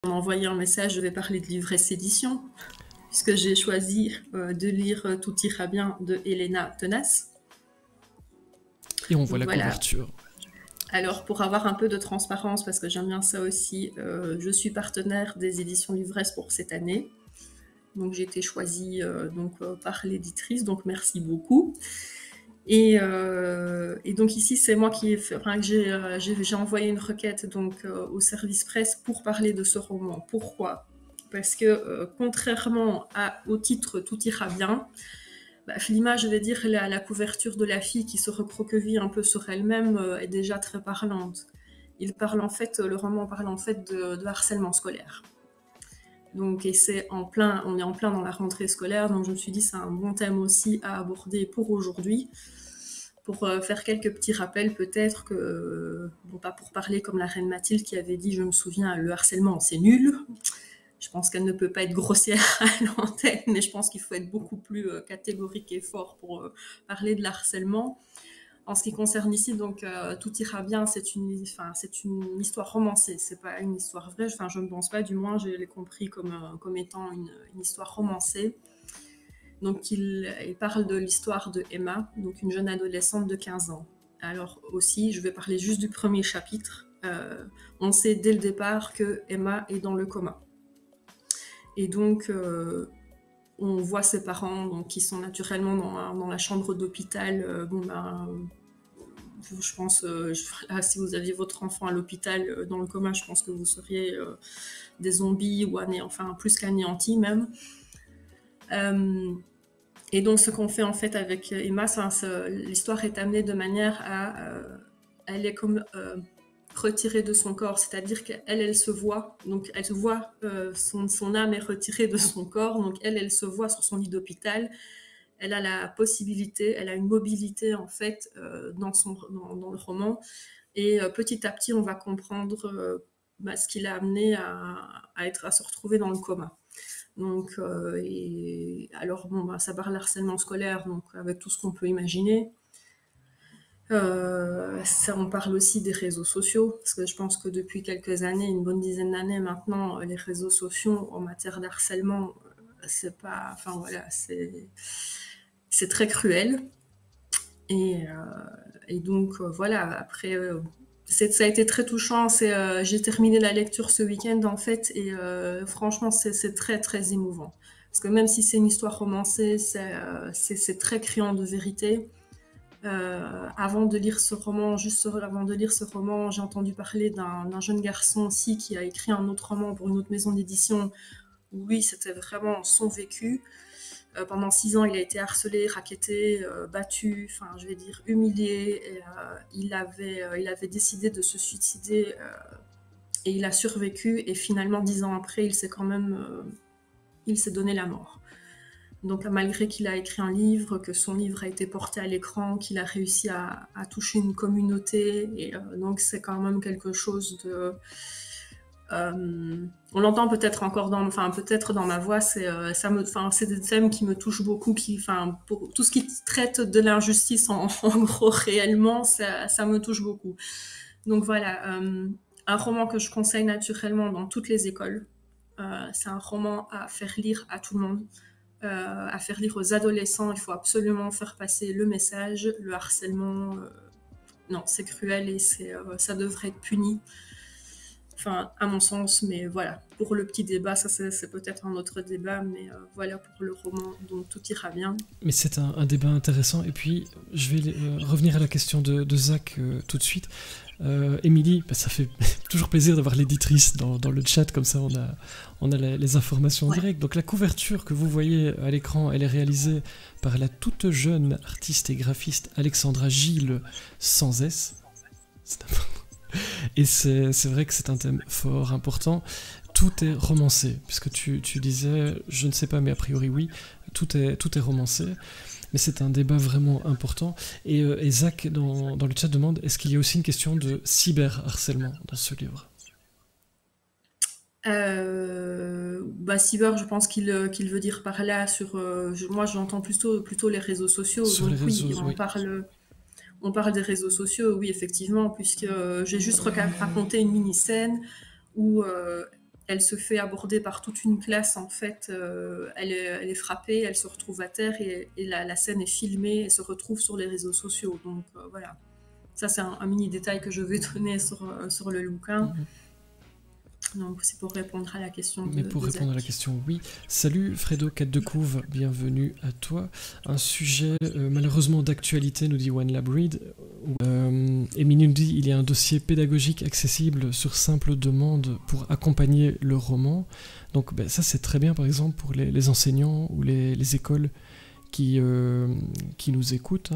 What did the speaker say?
m'a envoyé un message, je vais parler de l'ivresse édition, puisque j'ai choisi de lire Tout ira bien de Helena Tenace. Et on voit Donc la voilà. couverture. Alors pour avoir un peu de transparence, parce que j'aime bien ça aussi, je suis partenaire des éditions L'Ivresse pour cette année. Donc j'ai été choisie par l'éditrice, donc merci beaucoup. Et donc ici, c'est moi qui j'ai envoyé une requête donc au service presse pour parler de ce roman. Pourquoi ? Parce que contrairement au titre Tout ira bien, l'image, je vais dire, la couverture de la fille qui se recroqueville un peu sur elle-même est déjà très parlante. Le roman parle en fait de harcèlement scolaire. Donc, et on est en plein dans la rentrée scolaire, donc je me suis dit c'est un bon thème aussi à aborder pour aujourd'hui, pour faire quelques petits rappels peut-être bon, pas pour parler comme la reine Mathilde qui avait dit, je me souviens, le harcèlement c'est nul. Je pense qu'elle ne peut pas être grossière à l'antenne, mais je pense qu'il faut être beaucoup plus catégorique et fort pour parler de l'harcèlement. En ce qui concerne ici, donc Tout ira bien, c'est une histoire romancée, c'est pas une histoire vraie. Enfin, je ne pense pas, du moins, je l'ai compris comme étant une histoire romancée. Donc, il parle de l'histoire de Emma, donc une jeune adolescente de 15 ans. Alors aussi, je vais parler juste du premier chapitre. On sait dès le départ que Emma est dans le coma. Et donc, on voit ses parents donc, qui sont naturellement dans la chambre d'hôpital. Je pense, si vous aviez votre enfant à l'hôpital dans le coma, je pense que vous seriez des zombies ou plus qu'anéantis même. Et donc, ce qu'on fait en fait avec Emma, l'histoire est amenée de manière elle est comme retirée de son corps, c'est-à-dire qu'elle se voit, donc elle se voit, son âme est retirée de son corps, donc elle se voit sur son lit d'hôpital. Elle a la possibilité, elle a une mobilité en fait dans le roman, et petit à petit on va comprendre ce qui l'a amené à se retrouver dans le coma. Donc, alors bon, ça parle harcèlement scolaire, donc avec tout ce qu'on peut imaginer. On parle aussi des réseaux sociaux, parce que je pense que depuis quelques années, une bonne dizaine d'années maintenant, les réseaux sociaux en matière d'harcèlement, c'est pas, enfin voilà, c'est très cruel. Et donc voilà, après, ça a été très touchant. J'ai terminé la lecture ce week-end en fait, et franchement, c'est très très émouvant. Parce que même si c'est une histoire romancée, c'est très criant de vérité. Avant de lire ce roman, j'ai entendu parler d'un jeune garçon aussi qui a écrit un autre roman pour une autre maison d'édition. Où lui, c'était vraiment son vécu. Pendant 6 ans, il a été harcelé, racketté, battu, humilié. Et, il avait décidé de se suicider et il a survécu. Et finalement, 10 ans après, il s'est donné la mort. Donc malgré qu'il a écrit un livre, que son livre a été porté à l'écran, qu'il a réussi à toucher une communauté, et donc c'est quand même quelque chose de... on l'entend peut-être encore peut-être dans ma voix, c'est des thèmes qui me touchent beaucoup, pour tout ce qui traite de l'injustice en gros réellement, ça me touche beaucoup. Donc voilà, un roman que je conseille naturellement dans toutes les écoles. C'est un roman à faire lire à tout le monde. À faire lire aux adolescents, il faut absolument faire passer le message, le harcèlement, non, c'est cruel et ça devrait être puni. Enfin, à mon sens, mais voilà. Pour le petit débat, ça c'est peut-être un autre débat, mais voilà pour le roman, donc Tout ira bien. Mais c'est un débat intéressant, et puis je vais revenir à la question de Zach tout de suite. Émilie, ça fait toujours plaisir d'avoir l'éditrice dans le chat, comme ça on a les informations en direct. Donc la couverture que vous voyez à l'écran, elle est réalisée par la toute jeune artiste et graphiste Alexandra Gilles sans S. Et c'est vrai que c'est un thème fort important. Tout est romancé, puisque tu disais, je ne sais pas, mais a priori oui, tout est romancé. Mais c'est un débat vraiment important. Et Zach, dans le chat, demande, est-ce qu'il y a aussi une question de cyberharcèlement dans ce livre ? Cyber, je pense qu'il veut dire par là moi j'entends plutôt les réseaux sociaux. Sur donc les réseaux, oui. On parle des réseaux sociaux, oui, effectivement, puisque j'ai juste raconté une mini-scène où elle se fait aborder par toute une classe, en fait. Elle est frappée, elle se retrouve à terre et la scène est filmée et se retrouve sur les réseaux sociaux. Donc voilà. Ça, c'est un mini détail que je vais donner sur le bouquin. Donc c'est pour répondre à la question de Mais pour répondre à la question, oui. Salut Fredo Catdecouve, bienvenue à toi. Un sujet malheureusement d'actualité, nous dit One Lab Read. Émilie nous dit il y a un dossier pédagogique accessible sur simple demande pour accompagner le roman. Donc ça c'est très bien par exemple pour les enseignants ou les écoles qui nous écoutent.